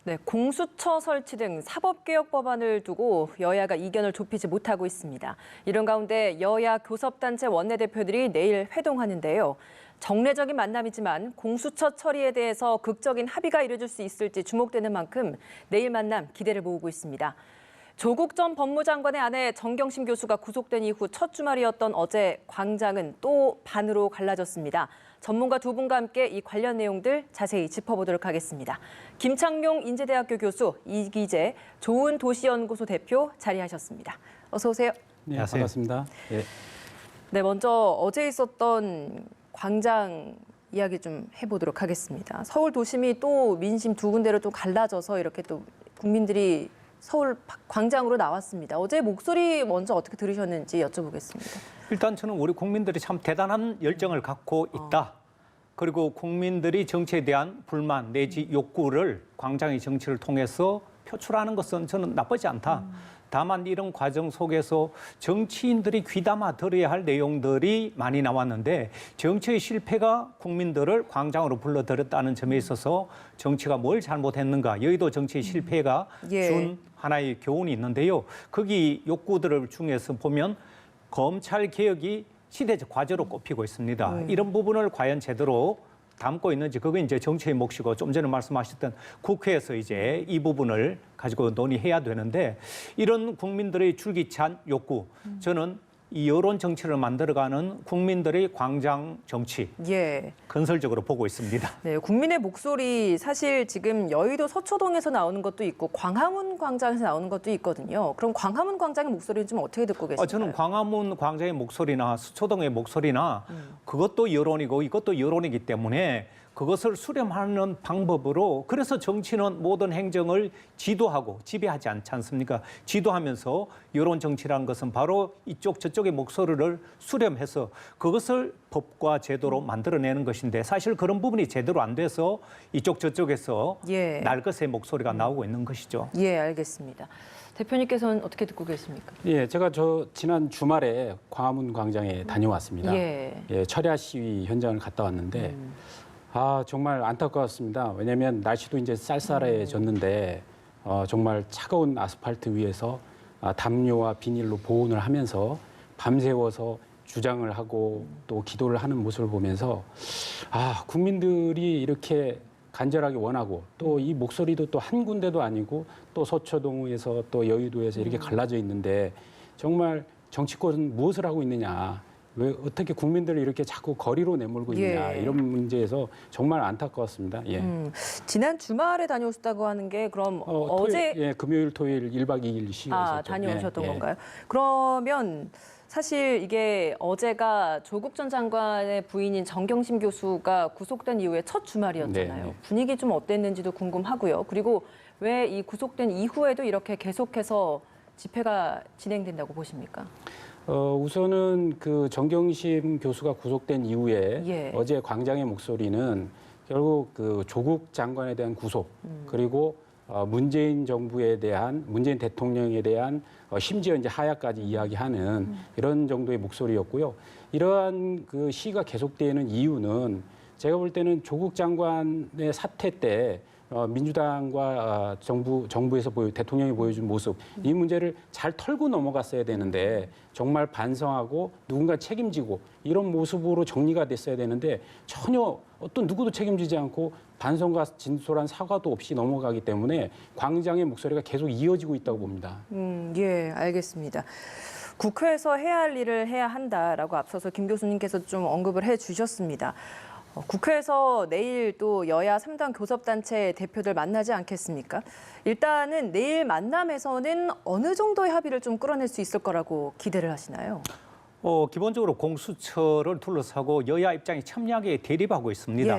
네, 공수처 설치 등 사법개혁 법안을 두고 여야가 이견을 좁히지 못하고 있습니다. 이런 가운데 여야 교섭단체 원내대표들이 내일 회동하는데요. 정례적인 만남이지만 공수처 처리에 대해서 극적인 합의가 이루어질 수 있을지 주목되는 만큼 내일 만남 기대를 모으고 있습니다. 조국 전 법무장관의 아내 정경심 교수가 구속된 이후 첫 주말이었던 어제 광장은 또 반으로 갈라졌습니다. 전문가 두 분과 함께 이 관련 내용들 자세히 짚어보도록 하겠습니다. 김창룡 인제대학교 교수, 이기재 좋은도시연구소 대표 자리하셨습니다. 어서 오세요. 네, 반갑습니다. 네. 네, 먼저 어제 있었던 광장 이야기 좀 해보도록 하겠습니다. 서울 도심이 또 민심 두 군데로 또 갈라져서 이렇게 또 국민들이 서울 광장으로 나왔습니다. 어제 목소리 먼저 어떻게 들으셨는지 여쭤보겠습니다. 일단 저는 우리 국민들이 참 대단한 열정을 갖고 있다. 그리고 국민들이 정치에 대한 불만 내지 욕구를 광장의 정치를 통해서 표출하는 것은 저는 나쁘지 않다. 다만 이런 과정 속에서 정치인들이 귀담아 들어야 할 내용들이 많이 나왔는데 정치의 실패가 국민들을 광장으로 불러들였다는 점에 있어서 정치가 뭘 잘못했는가, 여의도 정치의 실패가 준 하나의 교훈이 있는데요. 거기 욕구들을 중에서 보면 검찰 개혁이 시대적 과제로 꼽히고 있습니다. 이런 부분을 과연 제대로 담고 있는지, 그건 이제 정치의 몫이고 좀 전에 말씀하셨던 국회에서 이제 이 부분을 가지고 논의해야 되는데, 이런 국민들의 줄기찬 욕구, 저는 이 여론 정치를 만들어가는 국민들의 광장 정치, 건설적으로 보고 있습니다. 네, 국민의 목소리 사실 지금 여의도 서초동에서 나오는 것도 있고 광화문 광장에서 나오는 것도 있거든요. 그럼 광화문 광장의 목소리는 좀 어떻게 듣고 계신가요? 저는 광화문 광장의 목소리나 서초동의 목소리나 그것도 여론이고 이것도 여론이기 때문에 그것을 수렴하는 방법으로, 그래서 정치는 모든 행정을 지도하고 지배하지 않지 않습니까? 지도하면서 여론 정치라는 것은 바로 이쪽 저쪽의 목소리를 수렴해서 그것을 법과 제도로 만들어내는 것인데, 사실 그런 부분이 제대로 안 돼서 이쪽 저쪽에서 날것의 목소리가 나오고 있는 것이죠. 예, 알겠습니다. 대표님께서는 어떻게 듣고 계십니까? 예, 제가 지난 주말에 광화문 광장에 다녀왔습니다. 철야 시위 현장을 갔다 왔는데 정말 안타까웠습니다. 왜냐하면 날씨도 이제 쌀쌀해졌는데 정말 차가운 아스팔트 위에서 담요와 비닐로 보온을 하면서 밤새워서 주장을 하고 또 기도를 하는 모습을 보면서 국민들이 이렇게 간절하게 원하고, 또 이 목소리도 또 한 군데도 아니고 또 서초동에서 또 여의도에서 이렇게 갈라져 있는데 정말 정치권은 무엇을 하고 있느냐, 왜 어떻게 국민들을 이렇게 자꾸 거리로 내몰고 있느냐, 이런 문제에서 정말 안타까웠습니다. 지난 주말에 다녀오셨다고 하는 게 그럼 어제 금요일, 토요일 1박 2일 쉬었었죠. 다녀오셨던 건가요? 그러면 사실 이게 어제가 조국 전 장관의 부인인 정경심 교수가 구속된 이후에 첫 주말이었잖아요. 분위기 좀 어땠는지도 궁금하고요. 그리고 왜 이 구속된 이후에도 이렇게 계속해서 집회가 진행된다고 보십니까? 우선은 그 정경심 교수가 구속된 이후에 어제 광장의 목소리는 결국 그 조국 장관에 대한 구속, 그리고 문재인 대통령에 대한 심지어 이제 하야까지 이야기하는 이런 정도의 목소리였고요. 이러한 그 시위가 계속되는 이유는 제가 볼 때는 조국 장관의 사퇴 때 민주당과 정부에서 대통령이 보여준 모습, 이 문제를 잘 털고 넘어갔어야 되는데, 정말 반성하고 누군가 책임지고 이런 모습으로 정리가 됐어야 되는데 전혀 어떤 누구도 책임지지 않고 반성과 진솔한 사과도 없이 넘어가기 때문에 광장의 목소리가 계속 이어지고 있다고 봅니다. 예, 알겠습니다. 국회에서 해야 할 일을 해야 한다라고 앞서서 김 교수님께서 좀 언급을 해주셨습니다. 국회에서 내일 또 여야 3당 교섭단체 대표들 만나지 않겠습니까? 일단은 내일 만남에서는 어느 정도의 합의를 좀 끌어낼 수 있을 거라고 기대를 하시나요? 기본적으로 공수처를 둘러싸고 여야 입장이 첨예하게 대립하고 있습니다.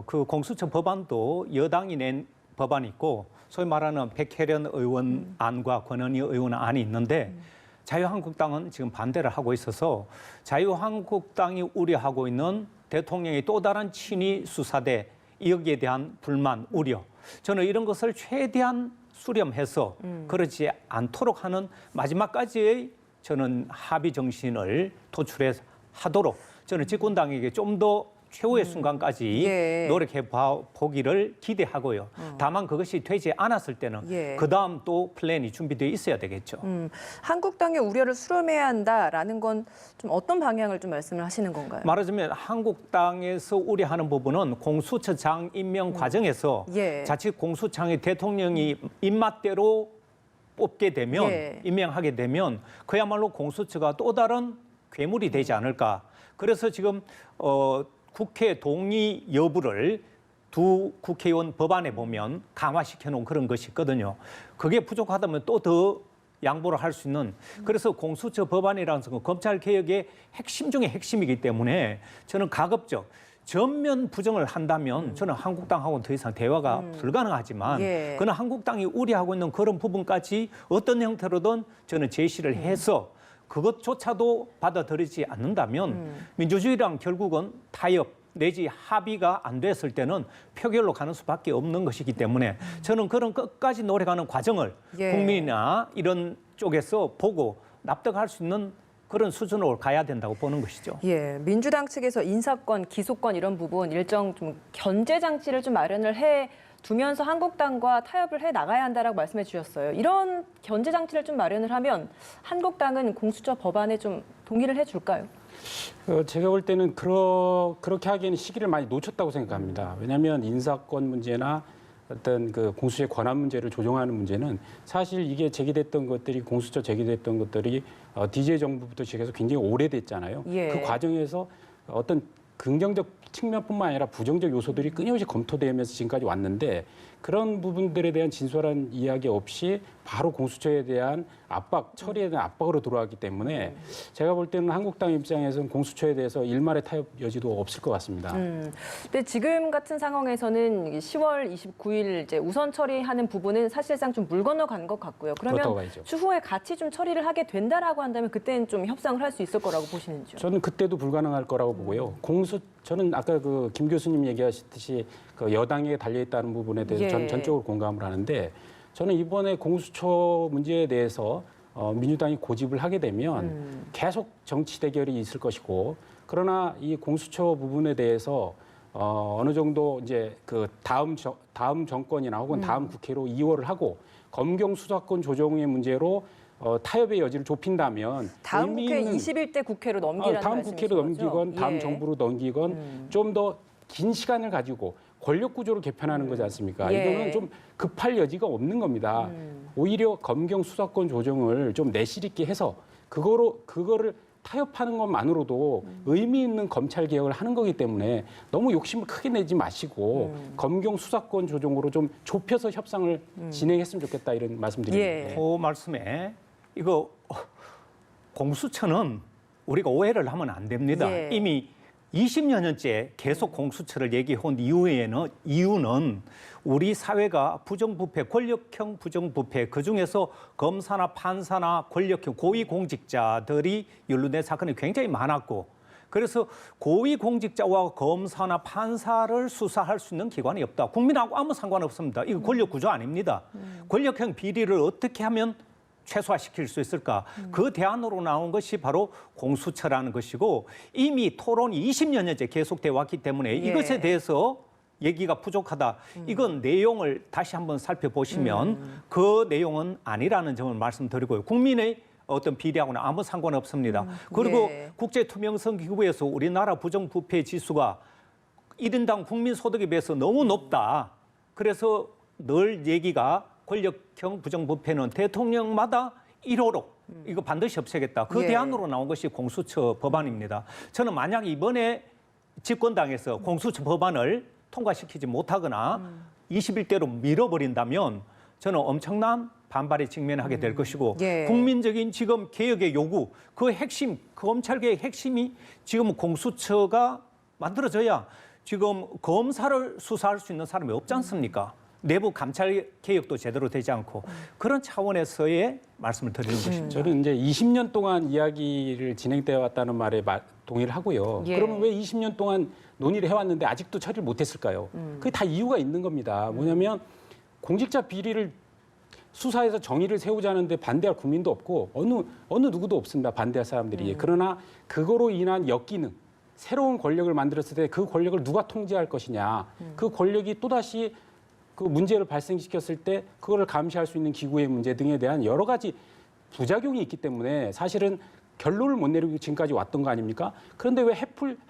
그 공수처 법안도 여당이 낸 법안이 있고, 소위 말하는 백혜련 의원 안과 권은희 의원 안이 있는데, 자유한국당은 지금 반대를 하고 있어서 자유한국당이 우려하고 있는 대통령의 또 다른 친위 수사대, 여기에 대한 불만, 우려, 저는 이런 것을 최대한 수렴해서 그렇지 않도록 하는 마지막까지의 저는 합의 정신을 도출해서 하도록, 저는 집권당에게 좀 더 최후의 순간까지 예. 노력해 보기를 기대하고요. 다만 그것이 되지 않았을 때는 예. 그다음 또 플랜이 준비되어 있어야 되겠죠. 한국당의 우려를 수렴해야 한다라는 건 좀 어떤 방향을 좀 말씀을 하시는 건가요? 말하자면 한국당에서 우려하는 부분은 공수처장 임명 과정에서 예. 자칫 공수처장이 대통령이 입맛대로 뽑게 되면 예. 임명하게 되면 그야말로 공수처가 또 다른 괴물이 되지 않을까. 그래서 지금 국회 동의 여부를 두 국회의원 법안에 보면 강화시켜 놓은 그런 것이 있거든요. 그게 부족하다면 또 더 양보를 할 수 있는, 그래서 공수처 법안이라는 것은 검찰개혁의 핵심 중에 핵심이기 때문에 저는 가급적 전면 부정을 한다면 저는 한국당하고는 더 이상 대화가 불가능하지만 예. 그는 한국당이 우려하고 있는 그런 부분까지 어떤 형태로든 저는 제시를 해서 그것조차도 받아들이지 않는다면 민주주의랑 결국은 타협 내지 합의가 안 됐을 때는 표결로 가는 수밖에 없는 것이기 때문에 저는 그런 끝까지 노력하는 과정을 예. 국민이나 이런 쪽에서 보고 납득할 수 있는 그런 수준으로 가야 된다고 보는 것이죠. 예, 민주당 측에서 인사권, 기소권 이런 부분 일정 좀 견제 장치를 좀 마련을 해 두면서 한국당과 타협을 해 나가야 한다라고 말씀해 주셨어요. 이런 견제 장치를 좀 마련을 하면 한국당은 공수처 법안에 좀 동의를 해 줄까요? 제가 볼 때는 그렇게 하기에는 시기를 많이 놓쳤다고 생각합니다. 왜냐하면 인사권 문제나 어떤 그 공수처의 권한 문제를 조정하는 문제는 사실 이게 제기됐던 것들이 공수처 제기됐던 것들이 DJ 정부부터 시작해서 굉장히 오래됐잖아요. 예. 그 과정에서 어떤 긍정적 측면뿐만 아니라 부정적 요소들이 끊임없이 검토되면서 지금까지 왔는데 그런 부분들에 대한 진솔한 이야기 없이 바로 공수처에 대한 압박, 처리에 대한 압박으로 들어왔기 때문에 제가 볼 때는 한국당 입장에서는 공수처에 대해서 일말의 타협 여지도 없을 것 같습니다. 근데 지금 같은 상황에서는 10월 29일 이제 우선 처리하는 부분은 사실상 좀 물 건너간 것 같고요. 그렇다고 그러면 봐야죠. 추후에 같이 좀 처리를 하게 된다라고 한다면 그때는 좀 협상을 할 수 있을 거라고 보시는지요? 저는 그때도 불가능할 거라고 보고요. 저는 아까 그 김 교수님 얘기하셨듯이 그 여당에 달려 있다는 부분에 대해서 예. 저는 전적으로 공감을 하는데 저는 이번에 공수처 문제에 대해서 민주당이 고집을 하게 되면 계속 정치 대결이 있을 것이고 그러나 이 공수처 부분에 대해서 어느 정도 이제 그 다음 정권이나 혹은 다음 국회로 이월을 하고 검경 수사권 조정의 문제로 타협의 여지를 좁힌다면 다음 의미 국회 있는 21대 국회로 넘기라는 다음 말씀이신 국회로 거죠? 넘기건 다음 예. 정부로 넘기건 좀 더 긴 시간을 가지고 권력 구조를 개편하는 거지 않습니까? 예. 이거는 좀 급할 여지가 없는 겁니다. 오히려 검경 수사권 조정을 좀 내실 있게 해서 그거를 타협하는 것만으로도 의미 있는 검찰 개혁을 하는 거기 때문에 너무 욕심을 크게 내지 마시고 검경 수사권 조정으로 좀 좁혀서 협상을 진행했으면 좋겠다 이런 말씀드립니다. 예. 그 말씀에 이거 공수처는 우리가 오해를 하면 안 됩니다. 예. 이미 20여 년째 계속 공수처를 얘기해온 이유는 우리 사회가 부정부패, 권력형 부정부패, 그중에서 검사나 판사나 권력형 고위공직자들이 연루된 사건이 굉장히 많았고 그래서 고위공직자와 검사나 판사를 수사할 수 있는 기관이 없다. 국민하고 아무 상관없습니다. 이거 권력구조 아닙니다. 권력형 비리를 어떻게 하면 최소화시킬 수 있을까? 그 대안으로 나온 것이 바로 공수처라는 것이고 이미 토론이 20여 년째 계속되어 왔기 때문에 이것에 대해서 얘기가 부족하다. 이건 내용을 다시 한번 살펴보시면 그 내용은 아니라는 점을 말씀드리고요. 국민의 어떤 비리하고는 아무 상관없습니다. 그리고 예. 국제투명성기구에서 우리나라 부정부패 지수가 1인당 국민소득에 비해서 너무 높다. 그래서 늘 얘기가 권력형 부정부패는 대통령마다 1호로 이거 반드시 없애겠다. 그 예. 대안으로 나온 것이 공수처 법안입니다. 저는 만약 이번에 집권당에서 공수처 법안을 통과시키지 못하거나 21대로 밀어버린다면 저는 엄청난 반발에 직면하게 될 것이고 예. 국민적인 지금 개혁의 요구, 그 핵심, 검찰개혁 핵심이 지금 공수처가 만들어져야 지금 검사를 수사할 수 있는 사람이 없지 않습니까? 내부 감찰 개혁도 제대로 되지 않고 그런 차원에서의 말씀을 드리는 것입니다. 저는 이제 20년 동안 이야기를 진행되어 왔다는 말에 동의를 하고요. 예. 그러면 왜 20년 동안 논의를 해왔는데 아직도 처리를 못했을까요? 그게 다 이유가 있는 겁니다. 뭐냐면 공직자 비리를 수사해서 정의를 세우자는데 반대할 국민도 없고 어느 누구도 없습니다. 반대할 사람들이. 그러나 그거로 인한 역기능, 새로운 권력을 만들었을 때 그 권력을 누가 통제할 것이냐. 그 권력이 또다시 그 문제를 발생시켰을 때 그거를 감시할 수 있는 기구의 문제 등에 대한 여러 가지 부작용이 있기 때문에 사실은 결론을 못 내리고 지금까지 왔던 거 아닙니까? 그런데 왜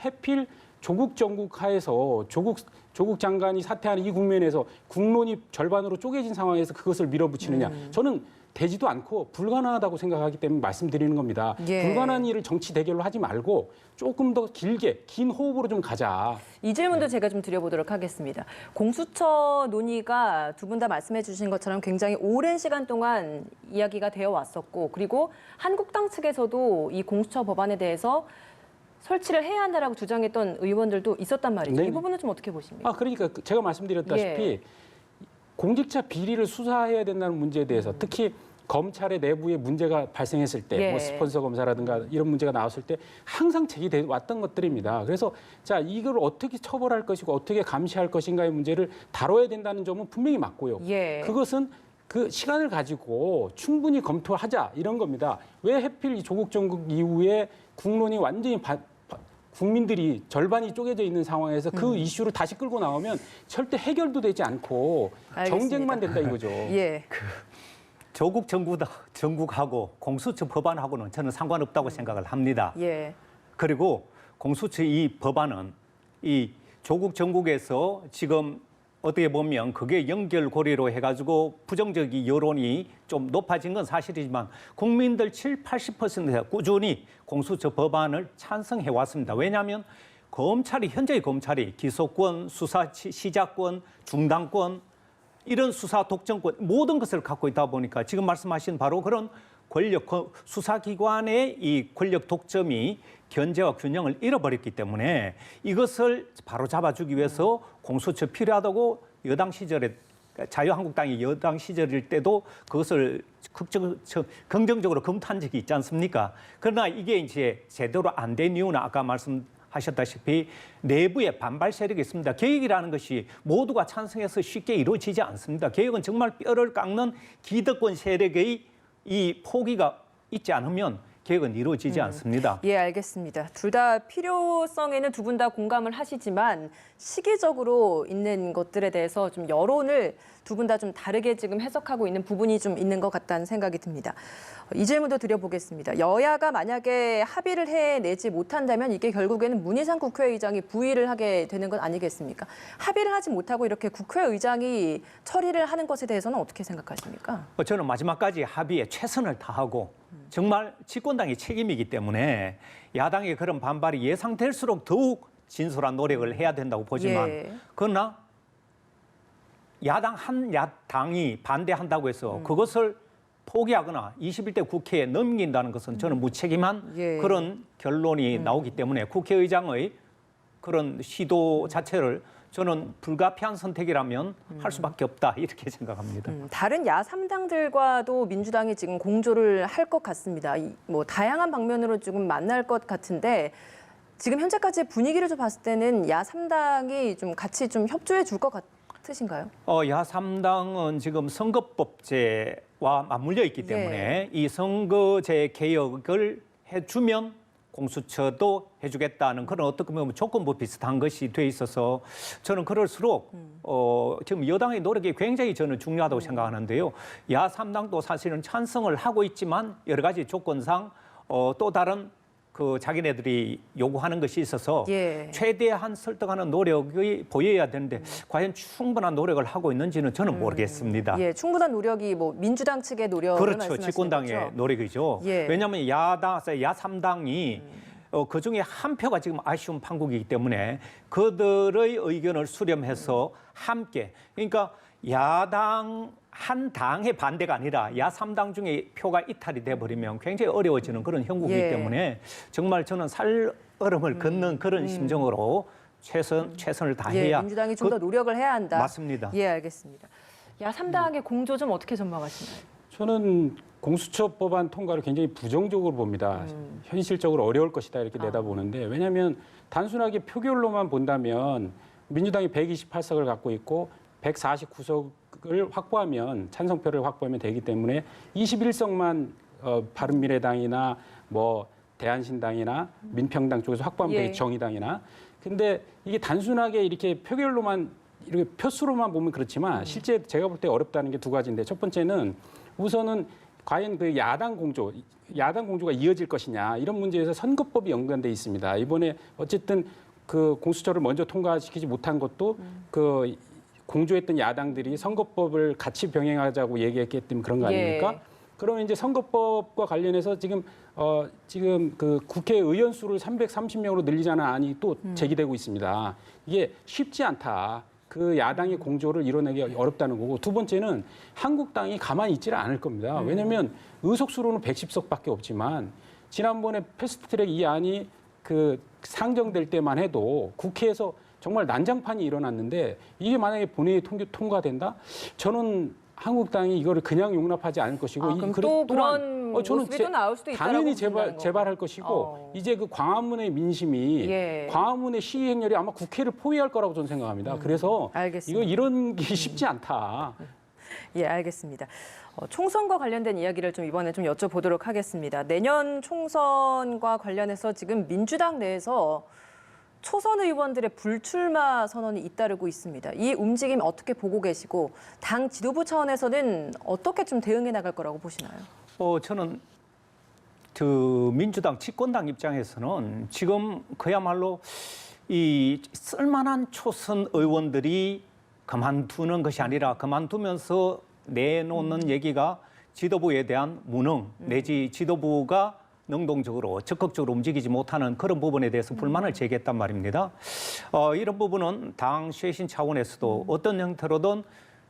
해필 조국 정국 하에서 조국 장관이 사퇴하는 이 국면에서 국론이 절반으로 쪼개진 상황에서 그것을 밀어붙이느냐. 저는 되지도 않고 불가능하다고 생각하기 때문에 말씀드리는 겁니다. 예. 불가능한 일을 정치 대결로 하지 말고 조금 더 길게 긴 호흡으로 좀 가자. 이 질문도 제가 좀 드려보도록 하겠습니다. 공수처 논의가 두 분 다 말씀해 주신 것처럼 굉장히 오랜 시간 동안 이야기가 되어 왔었고 그리고 한국당 측에서도 이 공수처 법안에 대해서 설치를 해야 한다라고 주장했던 의원들도 있었단 말이죠. 네네. 이 부분은 좀 어떻게 보십니까? 그러니까 제가 말씀드렸다시피 예. 공직자 비리를 수사해야 된다는 문제에 대해서 특히 검찰의 내부에 문제가 발생했을 때, 예. 뭐 스폰서 검사라든가 이런 문제가 나왔을 때 항상 제기돼 왔던 것들입니다. 그래서 자 이걸 어떻게 처벌할 것이고 어떻게 감시할 것인가의 문제를 다뤄야 된다는 점은 분명히 맞고요. 예. 그것은 그 시간을 가지고 충분히 검토하자 이런 겁니다. 왜 하필 이 조국 정국 이후에 국론이 완전히 국민들이 절반이 쪼개져 있는 상황에서 그 이슈를 다시 끌고 나오면 절대 해결도 되지 않고 알겠습니다. 정쟁만 된다 이거죠. 예. 조국 정국하고 공수처 법안하고는 저는 상관없다고 생각을 합니다. 예. 그리고 공수처 이 법안은 이 조국 정국에서 지금 어떻게 보면 그게 연결고리로 해가지고 부정적인 여론이 좀 높아진 건 사실이지만 국민들 70~80%가 꾸준히 공수처 법안을 찬성해 왔습니다. 왜냐하면 현재의 검찰이 기소권, 수사 시작권, 중단권 이런 수사 독점권 모든 것을 갖고 있다 보니까 지금 말씀하신 바로 그런 수사기관의 이 권력 독점이 견제와 균형을 잃어버렸기 때문에 이것을 바로 잡아주기 위해서 공수처 필요하다고 여당 시절에 자유한국당이 여당 시절일 때도 그것을 긍정적으로 검토한 적이 있지 않습니까? 그러나 이게 이제 제대로 안 된 이유는 아까 말씀하셨다시피 내부에 반발 세력이 있습니다. 개혁이라는 것이 모두가 찬성해서 쉽게 이루어지지 않습니다. 개혁은 정말 뼈를 깎는 기득권 세력의 이 포기가 있지 않으면 개혁은 이루어지지 않습니다. 예, 알겠습니다. 둘 다 필요성에는 두 분 다 공감을 하시지만 시기적으로 있는 것들에 대해서 좀 여론을 두 분 다 좀 다르게 지금 해석하고 있는 부분이 좀 있는 것 같다는 생각이 듭니다. 이 질문도 드려보겠습니다. 여야가 만약에 합의를 해내지 못한다면 이게 결국에는 문희상 국회의장이 부의를 하게 되는 것 아니겠습니까? 합의를 하지 못하고 이렇게 국회의장이 처리를 하는 것에 대해서는 어떻게 생각하십니까? 저는 마지막까지 합의에 최선을 다하고 정말 집권당의 책임이기 때문에 야당의 그런 반발이 예상될수록 더욱 진솔한 노력을 해야 된다고 보지만 예. 그러나 한 야당이 반대한다고 해서 그것을 포기하거나 21대 국회에 넘긴다는 것은 저는 무책임한 예. 그런 결론이 나오기 때문에 국회의장의 그런 시도 자체를 저는 불가피한 선택이라면 할 수밖에 없다 이렇게 생각합니다. 다른 야3당들과도 민주당이 지금 공조를 할 것 같습니다. 뭐 다양한 방면으로 지금 만날 것 같은데 지금 현재까지의 분위기를 좀 봤을 때는 야3당이 좀 같이 좀 협조해 줄 것 같으신가요? 야3당은 지금 선거법제와 맞물려 있기 때문에 이 선거제 개혁을 해주면 공수처도 해주겠다는 그런 어떻게 보면 조건부 비슷한 것이 돼 있어서 저는 그럴수록 지금 여당의 노력이 굉장히 저는 중요하다고 생각하는데요. 야3당도 사실은 찬성을 하고 있지만 여러 가지 조건상 또 다른 그 자기네들이 요구하는 것이 있어서 예. 최대한 설득하는 노력이 보여야 되는데 과연 충분한 노력을 하고 있는지는 저는 모르겠습니다. 예, 충분한 노력이 뭐 민주당 측의 노력을 그렇죠. 말씀하시는 집권당의 거죠? 노력이죠. 예. 왜냐하면 야3당이 그중에 한 표가 지금 아쉬운 판국이기 때문에 그들의 의견을 수렴해서 함께 그러니까 야당 한 당의 반대가 아니라 야3당 중에 표가 이탈이 돼버리면 굉장히 어려워지는 그런 형국이기 예. 때문에 정말 저는 살얼음을 걷는 그런 심정으로 최선을 다해야. 예, 민주당이 좀 더 노력을 해야 한다. 맞습니다. 예, 알겠습니다. 야3당의 공조 좀 어떻게 전망하시나요? 저는 공수처 법안 통과를 굉장히 부정적으로 봅니다. 현실적으로 어려울 것이다 이렇게 내다보는데 왜냐하면 단순하게 표결로만 본다면 민주당이 128석을 갖고 있고 149석을 확보하면 찬성표를 확보하면 되기 때문에 21석만 바른미래당이나 뭐 대한신당이나 민평당 쪽에서 확보하면 예. 되겠죠. 정의당이나. 근데 이게 단순하게 이렇게 표결로만 이렇게 표수로만 보면 그렇지만 실제 제가 볼 때 어렵다는 게 두 가지인데 첫 번째는 우선은 과연 그 야당 공조가 이어질 것이냐 이런 문제에서 선거법이 연관돼 있습니다. 이번에 어쨌든 그 공수처를 먼저 통과시키지 못한 것도 그 공조했던 야당들이 선거법을 같이 병행하자고 얘기했기 때문에 그런 거 아닙니까? 예. 그러면 이제 선거법과 관련해서 지금 그 국회의원 수를 330명으로 늘리자는 안이 또 제기되고 있습니다. 이게 쉽지 않다. 그 야당의 공조를 이뤄내기 어렵다는 거고 두 번째는 한국당이 가만히 있지를 않을 겁니다. 왜냐하면 의석수로는 110석밖에 없지만 지난번에 패스트트랙 이 안이 그 상정될 때만 해도 국회에서 정말 난장판이 일어났는데 이게 만약에 본회의 통과된다? 저는 한국당이 이거를 그냥 용납하지 않을 것이고 그럼 또 그런 모습이 또 나올 수도 있다고 당연히 보신다는 재발할 것이고 이제 그 광화문의 민심이 예. 광화문의 시위 행렬이 아마 국회를 포위할 거라고 저는 생각합니다. 그래서 알겠습니다. 이런 게 쉽지 않다. 예, 알겠습니다. 총선과 관련된 이야기를 좀 이번에 좀 여쭤보도록 하겠습니다. 내년 총선과 관련해서 지금 민주당 내에서 초선 의원들의 불출마 선언이 잇따르고 있습니다. 이 움직임 어떻게 보고 계시고 당 지도부 차원에서는 어떻게 좀 대응해 나갈 거라고 보시나요? 저는 그 민주당 집권당 입장에서는 지금 그야말로 이 쓸만한 초선 의원들이 그만두는 것이 아니라 그만두면서 내놓는 얘기가 지도부에 대한 무능 내지 지도부가 능동적으로 적극적으로 움직이지 못하는 그런 부분에 대해서 불만을 제기했단 말입니다. 이런 부분은 당 쇄신 차원에서도 어떤 형태로든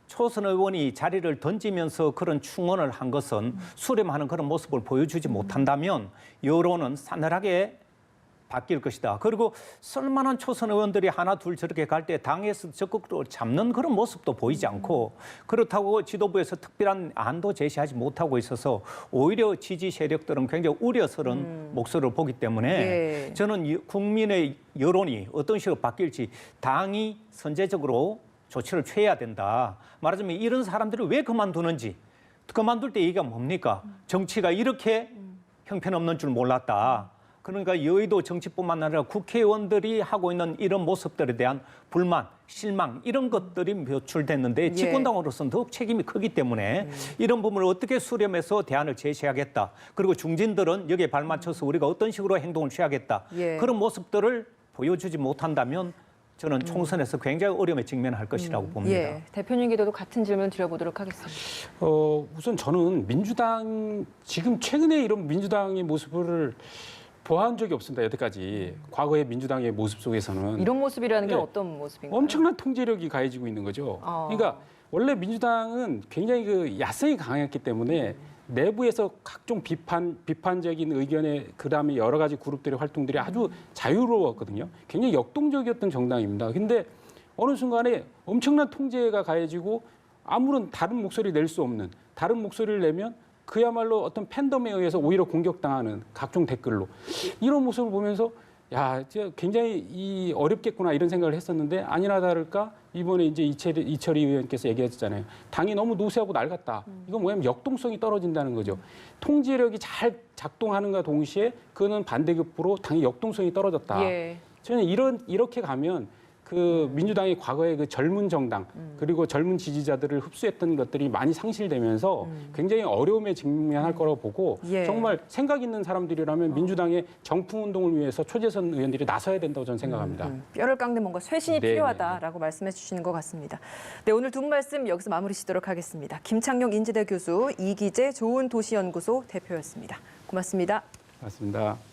초선 의원이 자리를 던지면서 그런 충원을 한 것은 수렴하는 그런 모습을 보여주지 못한다면 여론은 싸늘하게 바뀔 것이다. 그리고 쓸만한 초선 의원들이 하나 둘 저렇게 갈 때 당에서 적극적으로 잡는 그런 모습도 보이지 않고 그렇다고 지도부에서 특별한 안도 제시하지 못하고 있어서 오히려 지지 세력들은 굉장히 우려스러운 목소리를 보기 때문에 예. 저는 국민의 여론이 어떤 식으로 바뀔지 당이 선제적으로 조치를 취해야 된다. 말하자면 이런 사람들이 왜 그만두는지 그만둘 때 얘기가 뭡니까? 정치가 이렇게 형편없는 줄 몰랐다. 그러니까 여의도 정치뿐만 아니라 국회의원들이 하고 있는 이런 모습들에 대한 불만, 실망 이런 것들이 표출됐는데 집권당으로서는 더욱 책임이 크기 때문에 이런 부분을 어떻게 수렴해서 대안을 제시하겠다. 그리고 중진들은 여기에 발맞춰서 우리가 어떤 식으로 행동을 취하겠다. 그런 모습들을 보여주지 못한다면 저는 총선에서 굉장히 어려움에 직면할 것이라고 봅니다. 예, 대표님께도 같은 질문 드려보도록 하겠습니다. 우선 저는 민주당 지금 최근에 이런 민주당의 모습을 보한 적이 없습니다. 여태까지 과거의 민주당의 모습 속에서는 이런 모습이라는 게 네. 어떤 모습인가요? 엄청난 통제력이 가해지고 있는 거죠. 그러니까 원래 민주당은 굉장히 그 야성이 강했기 때문에 내부에서 각종 비판적인 의견에 그다음에 여러 가지 그룹들의 활동들이 아주 자유로웠거든요. 굉장히 역동적이었던 정당입니다. 근데 어느 순간에 엄청난 통제가 가해지고 아무런 다른 목소리를 낼 수 없는 다른 목소리를 내면 그야말로 어떤 팬덤에 의해서 오히려 공격당하는 각종 댓글로 이런 모습을 보면서 야, 굉장히 어렵겠구나 이런 생각을 했었는데 아니나 다를까 이번에 이제 이철희 의원께서 얘기했잖아요. 당이 너무 노쇠하고 낡았다. 이건 뭐냐면 역동성이 떨어진다는 거죠. 통제력이 잘 작동하는가 동시에 그거는 반대급부로 당의 역동성이 떨어졌다. 예. 저는 이렇게 가면 그 민주당이 과거에 그 젊은 정당 그리고 젊은 지지자들을 흡수했던 것들이 많이 상실되면서 굉장히 어려움에 직면할 거라고 보고 정말 생각 있는 사람들이라면 민주당의 정풍 운동을 위해서 초재선 의원들이 나서야 된다고 저는 생각합니다. 뼈를 깎는 뭔가 쇄신이 네, 필요하다라고 말씀해 주시는 것 같습니다. 네, 오늘 두 분 말씀 여기서 마무리 짓도록 하겠습니다. 김창룡 인지대 교수, 이기재 좋은도시연구소 대표였습니다. 고맙습니다. 맞습니다.